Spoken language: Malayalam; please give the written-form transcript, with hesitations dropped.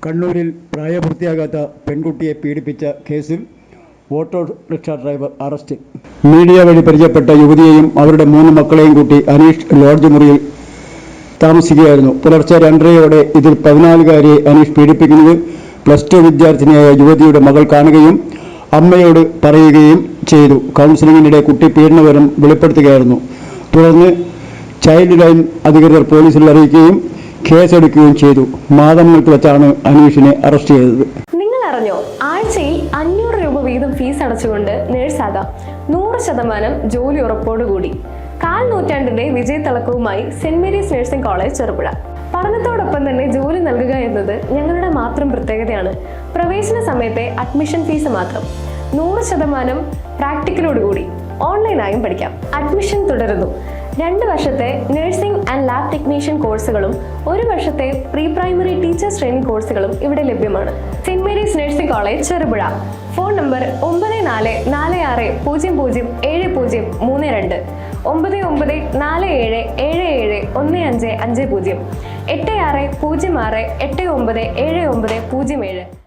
കണ്ണൂരിൽ പ്രായപൂർത്തിയാകാത്ത പെൺകുട്ടിയെ പീഡിപ്പിച്ച കേസിൽ ഓട്ടോറിക്ഷ ഡ്രൈവർ അറസ്റ്റിൽ. മീഡിയ വഴി പരിചയപ്പെട്ട യുവതിയെയും അവരുടെ 3 മക്കളെയും കൂട്ടി അനീഷ് ലോഡ്ജ് മുറിയിൽ താമസിക്കുകയായിരുന്നു. പുലർച്ചെ 2:30 ഇതിൽ 14-കാരിയെ അനീഷ് പീഡിപ്പിക്കുന്നത് +2 വിദ്യാർത്ഥിനിയായ യുവതിയുടെ മകൾ കാണുകയും അമ്മയോട് പറയുകയും ചെയ്തു. കൗൺസിലിംഗിനിടെ കുട്ടി പീഡനവിവരം വെളിപ്പെടുത്തുകയായിരുന്നു. തുടർന്ന് ചൈൽഡ് ലൈൻ അധികൃതർ പോലീസിൽ അറിയിക്കുകയും കേസെടുക്കുകയും ചെയ്തു. മാതമംഗലത്ത് വെച്ചാണ് അനീഷിനെ അറസ്റ്റ് ചെയ്തത്. നിങ്ങൾ അറിഞ്ഞോ, ആഴ്ചയിൽ 500 രൂപ വീതം ഫീസ് അടച്ചുകൊണ്ട് നേഴ്സാകാം. 100% ജോലി ഉറപ്പോടുകൂടി. 1/4 നൂറ്റാണ്ടിന്റെ വിജയത്തിളക്കവുമായി Saint Mary's nursing college Cherupuzha. പഠനത്തോടൊപ്പം തന്നെ ജോലി നൽകുക എന്നത് ഞങ്ങളുടെ മാത്രം പ്രത്യേകതയാണ്. പ്രവേശന സമയത്തെ അഡ്മിഷൻ ഫീസ് മാത്രം. 100% പ്രാക്ടിക്കലോടുകൂടി ഓൺലൈനായും പഠിക്കാം. അഡ്മിഷൻ തുടരുന്നു. 2 വർഷത്തെ നഴ്സിംഗ് ആൻഡ് ലാബ് ടെക്നീഷ്യൻ കോഴ്സുകളും 1 വർഷത്തെ പ്രീ പ്രൈമറി ടീച്ചേഴ്സ് ട്രെയിനിങ് കോഴ്സുകളും ഇവിടെ ലഭ്യമാണ്. Saint Mary's nursing college Cherupuzha. Phone number 9446007032 9947771550 860689797907.